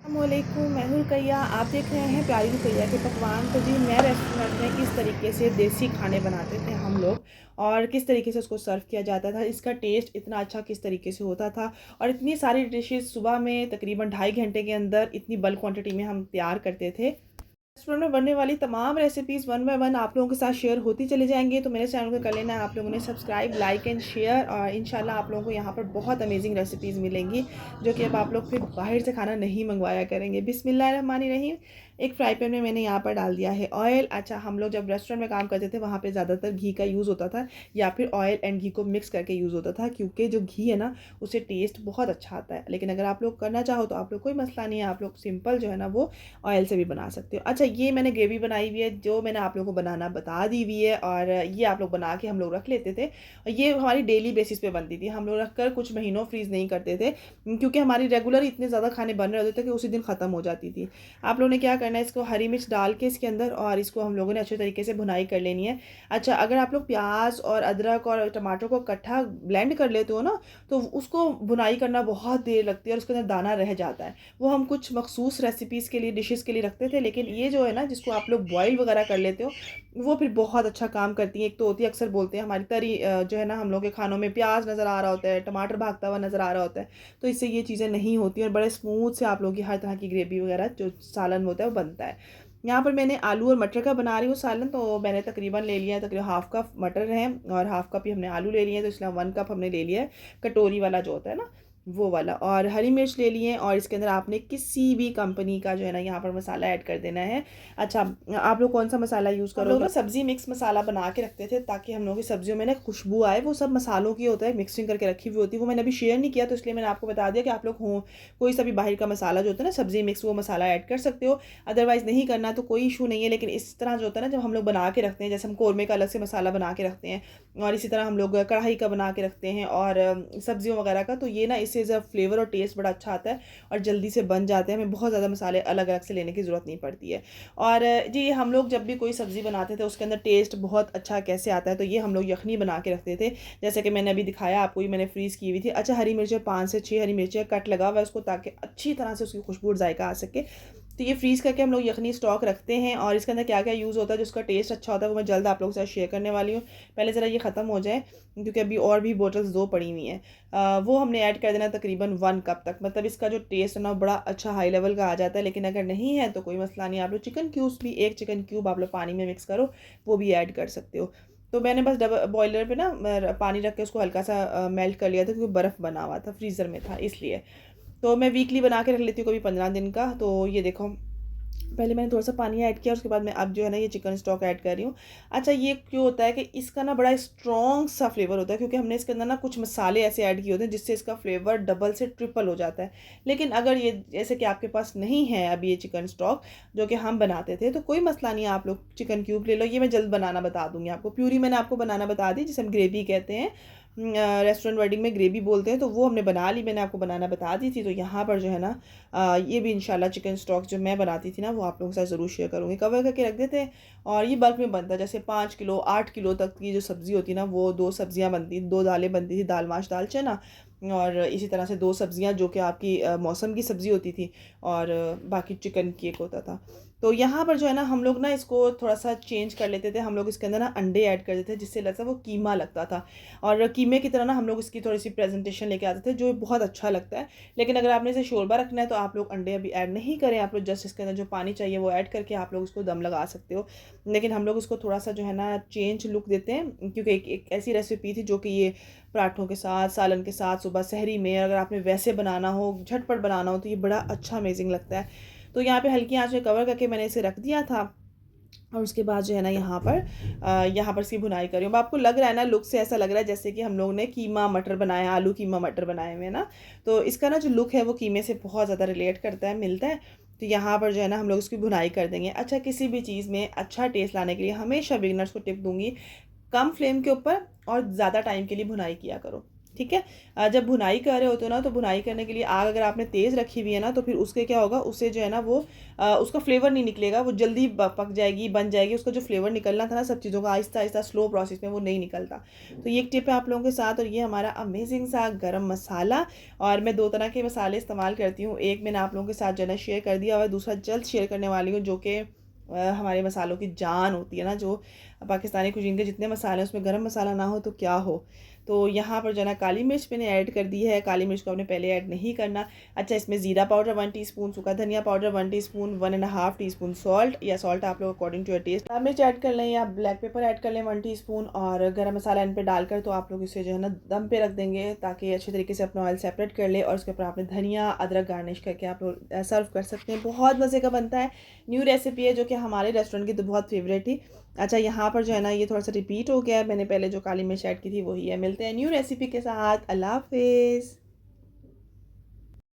अस्सलामुअलैकुम, मैं हूँ रुकैया। आप देख रहे हैं प्यारी रुकैया के पकवान। तो जी मैं रेस्टोरेंट में किस तरीके से देसी खाने बनाते थे हम लोग और किस तरीके से उसको सर्व किया जाता था, इसका टेस्ट इतना अच्छा किस तरीके से होता था और इतनी सारी डिशेस सुबह में तकरीबन 2.5 घंटे के अंदर इतनी बल्क क्वांटिटी में हम तैयार करते थे। रेस्टोरेंट में बनने वाली तमाम रेसिपीज़ वन बाय वन आप लोगों के साथ शेयर होती चली जाएंगी। तो मेरे चैनल को कर लेना है आप लोगों ने सब्सक्राइब, लाइक एंड शेयर और इंशाल्लाह आप लोगों को यहाँ पर बहुत अमेजिंग रेसिपीज़ मिलेंगी जो कि अब आप लोग फिर बाहर से खाना नहीं मंगवाया करेंगे। बिस्मिल्लाहिर्रहमानिर्रहीम। एक फ्राई पैन में मैंने यहाँ पर डाल दिया है ऑयल। अच्छा, हम लोग जब रेस्टोरेंट में काम करते थे वहाँ पर ज़्यादातर घी का यूज़ होता था या फिर ऑयल एंड घी को मिक्स करके यूज़ होता था, क्योंकि जो घी है ना उससे टेस्ट बहुत अच्छा आता है। लेकिन अगर आप लोग करना चाहो तो आप लोग कोई मसला नहीं है, आप लोग सिंपल जो है ना वो ऑयल से भी बना सकते हो। अच्छा, ये मैंने ग्रेवी बनाई हुई है जो मैंने आप लोगों को बनाना बता दी हुई है और ये आप लोग बना के हम लोग रख लेते थे और ये हमारी डेली बेसिस पे बनती थी। हम लोग रख कर कुछ महीनों फ्रीज़ नहीं करते थे, क्योंकि हमारी रेगुलर इतने ज़्यादा खाने बन रहे होते थे कि उसी दिन ख़त्म हो जाती थी। आप लोगों ने क्या करना है, इसको हरी मिर्च डाल के इसके अंदर और इसको हम लोगों ने अच्छे तरीके से भुनाई कर लेनी है। अच्छा, अगर आप लोग प्याज और अदरक और टमाटर को इकट्ठा ब्लेंड कर लेते हो ना तो उसको भुनाई करना बहुत देर लगती है और उसके अंदर दाना रह जाता है। वो हम कुछ मखसूस रेसिपीज़ के लिए, डिशेज़ के लिए रखते थे, लेकिन ये जो है ना जिसको आप लोग बॉयल वगैरह कर लेते हो वो फिर बहुत अच्छा काम करती है। एक तो होती है, अक्सर बोलते हैं हमारी तरी जो है ना हम लोग के खानों में प्याज नज़र आ रहा होता है, टमाटर भागता हुआ नज़र आ रहा होता है, तो इससे ये चीज़ें नहीं होती और बड़े स्मूथ से आप लोगों की हर तरह की ग्रेवी वगैरह जो सालन होता है वो बनता है। यहाँ पर मैंने आलू और मटर का बना रही हूँ सालन, तो मैंने तकरीबन ले लिया है, तकरीबन हाफ़ कप मटर हैं और हाफ़ कप ही हमने आलू ले लिए हैं, तो इसलिए 1 कप हमने ले लिया है कटोरी वाला जो होता है ना वो वाला, और हरी मिर्च ले लिए हैं और इसके अंदर आपने किसी भी कंपनी का जो है ना यहाँ पर मसाला ऐड कर देना है। अच्छा, आप लोग कौन सा मसाला यूज़ करोगे? हम लोग ना सब्ज़ी मिक्स मसाला बना के रखते थे ताकि हम लोग की सब्जियों में ना खुशबू आए। वो सब मसालों की होता है, मिक्सिंग करके रखी हुई होती है, वो मैंने अभी शेयर नहीं किया तो इसलिए मैंने आपको बता दिया कि आप लोग हो कोई सा भी बाहर का मसाला जो होता है ना सब्ज़ी मिक्स, वो मसाला ऐड कर सकते हो। अदरवाइज़ नहीं करना तो कोई इशू नहीं है, लेकिन इस तरह जो होता है ना जब हम लोग बना के रखते हैं, जैसे हम कौरमे का अलग से मसाला बना के रखते हैं और इसी तरह हम लोग कढ़ाई का बना के रखते हैं और सब्जियों वगैरह का, तो ये ना इससे ज़रा फ्लेवर और टेस्ट बड़ा अच्छा आता है और जल्दी से बन जाते हैं। हमें बहुत ज़्यादा मसाले अलग अलग से लेने की ज़रूरत नहीं पड़ती है। और जी हम लोग जब भी कोई सब्ज़ी बनाते थे उसके अंदर टेस्ट बहुत अच्छा कैसे आता है, तो ये हम लोग यखनी बना के रखते थे, जैसे कि मैंने अभी दिखाया आपको, ये मैंने फ्रीज़ की हुई थी। अच्छा, हरी मिर्चें 5 से 6 हरी मिर्चें कट लगा हुआ है उसको, ताकि अच्छी तरह से उसकी खुशबू और जायका आ सके। तो ये फ्रीज़ करके हम लोग यखनी स्टॉक रखते हैं और इसके अंदर क्या-क्या यूज़ होता है जिसका टेस्ट अच्छा होता है वो मैं जल्द आप लोगों के साथ शेयर करने वाली हूँ। पहले ज़रा ये ख़त्म हो जाए क्योंकि अभी और भी बॉटल्स 2 पड़ी हुई हैं। वो हमने ऐड कर देना है तकरीबन 1 कप तक, मतलब इसका जो टेस्ट है ना बड़ा अच्छा हाई लेवल का आ जाता है। लेकिन अगर नहीं है तो कोई मसला नहीं है, आप लोग चिकन क्यूब्स भी 1 चिकन क्यूब आप लोग पानी में मिक्स करो, वो भी ऐड कर सकते हो। तो मैंने बस बॉयलर पे ना पानी रख के उसको हल्का सा मेल्ट कर लिया था क्योंकि बर्फ़ बना हुआ था, फ्रीज़र में था इसलिए। तो मैं वीकली बना के रख लेती हूँ, कभी 15 दिन का। तो ये देखो, पहले मैंने थोड़ा-सा पानी ऐड किया, उसके बाद मैं अब जो है ना ये चिकन स्टॉक ऐड कर रही हूँ। अच्छा, ये क्यों होता है कि इसका ना बड़ा स्ट्रॉन्ग सा फ्लेवर होता है, क्योंकि हमने इसके अंदर ना कुछ मसाले ऐसे ऐड किए होते हैं जिससे इसका फ्लेवर डबल से ट्रिपल हो जाता है। लेकिन अगर ये जैसे कि आपके पास नहीं है अभी ये चिकन स्टॉक जो कि हम बनाते थे, तो कोई मसला नहीं है, आप लोग चिकन क्यूब ले लो। ये मैं जल्द बनाना बता दूँगी आपको। प्यूरी मैंने आपको बनाना बता दी, जिसे हम ग्रेवी कहते हैं। रेस्टोरेंट वर्डिंग में ग्रेवी बोलते हैं, तो वो हमने बना ली, मैंने आपको बनाना बता दी थी। तो यहाँ पर जो है ना ये भी इंशाल्लाह चिकन स्टॉक जो मैं बनाती थी ना वो आप लोगों के साथ ज़रूर शेयर करूँगी। कवर करके रख देते हैं और ये बल्क में बनता है, जैसे 5 किलो 8 किलो तक की जो सब्ज़ी होती है ना वो 2 सब्ज़ियाँ बनती, 2 दालें बनती थी, दाल माश दाल चना, और इसी तरह से 2 सब्ज़ियाँ जो कि आपकी मौसम की सब्ज़ी होती थी और बाकी चिकन की एक होता था। तो यहाँ पर जो है ना हम लोग ना इसको थोड़ा-सा चेंज कर लेते थे, हम लोग इसके अंदर ना अंडे ऐड कर देते थे जिससे लगता वो कीमा लगता था और कीमे की तरह ना हम लोग इसकी थोड़ी-सी प्रेज़ेंटेशन लेके आते थे जो बहुत अच्छा लगता है। लेकिन अगर आपने इसे शोरबा रखना है तो आप लोग अंडे अभी ऐड नहीं करें, आप लोग जस्ट इसके अंदर जो पानी चाहिए वो ऐड करके आप लोग इसको दम लगा सकते हो। लेकिन हम लोग इसको थोड़ा-सा जो है ना चेंज लुक देते हैं, क्योंकि एक एक ऐसी रेसिपी थी जो कि ये पराठों के साथ, सालन के साथ, सुबह सहरी में अगर आपने वैसे बनाना हो, झटपट बनाना हो, तो ये बड़ा अच्छा अमेज़िंग लगता है। तो यहाँ पे हल्की आँच में कवर करके मैंने इसे रख दिया था और उसके बाद जो है ना यहाँ पर इसकी भुनाई करी। अब आपको लग रहा है ना, लुक से ऐसा लग रहा है जैसे कि हम लोग ने कीमा मटर बनाया, आलू कीमा मटर बनाए हुए हैं ना। तो इसका ना जो लुक है वो कीमे से बहुत ज़्यादा रिलेट करता है, मिलता है। तो यहाँ पर जो है ना हम लोग इसकी भुनाई कर देंगे। अच्छा, किसी भी चीज़ में अच्छा टेस्ट लाने के लिए हमेशा बिगिनर्स को टिप दूँगी, कम फ्लेम के ऊपर और ज़्यादा टाइम के लिए भुनाई किया करो। ठीक है। जब भुनाई कर रहे होते हो ना, तो भुनाई करने के लिए आग अगर आपने तेज़ रखी हुई है ना, तो फिर उसके क्या होगा, उससे जो है ना वो उसका फ्लेवर नहीं निकलेगा, वो जल्दी पक जाएगी, बन जाएगी। उसका जो फ्लेवर निकलना था ना सब चीज़ों का, आहिस्ता आहिस्ता स्लो प्रोसेस में वो नहीं निकलता। तो ये एक टिप है आप लोगों के साथ। और ये हमारा अमेजिंग सा गरम मसाला। और मैं 2 तरह के मसाले इस्तेमाल करती हूँ। एक मैंने आप लोगों के साथ जो है ना शेयर कर दिया, और दूसरा जल्द शेयर करने वाली हूँ, जो कि हमारे मसालों की जान होती है ना। जो पाकिस्तानी कुजीन के जितने मसाले हैं उसमें गरम मसाला ना हो तो क्या हो। तो यहाँ पर जो है ना काली मिर्च मैंने ऐड कर दी है। काली मिर्च को आपने पहले ऐड नहीं करना। अच्छा, इसमें ज़ीरा पाउडर 1 टीस्पून, सूखा धनिया पाउडर 1 टीस्पून, 1.5 टीस्पून सॉल्ट, या सॉल्ट आप लोग अकॉर्डिंग टू योर टेस्ट। लाल मिर्च ऐड कर लें या ब्लैक पेपर ऐड कर लें 1 टीस्पून। और गरम मसाला इन पर डालकर तो आप लोग इसे जो है ना दम पे रख देंगे, ताकि अच्छे तरीके से अपना ऑयल सेपरेट कर ले। और उसके ऊपर आपने धनिया अदरक गार्निश करके आप लोग सर्व कर सकते हैं। बहुत मज़े का बनता है। न्यू रेसिपी है, जो कि हमारे रेस्टोरेंट की तो बहुत फेवरेट थी। अच्छा, यहाँ पर जो है ना ये थोड़ा सा रिपीट हो गया है। मैंने पहले जो काली मिर्च ऐड की थी वही है। मिलते हैं न्यू रेसिपी के साथ। अल्लाह हाफिज़।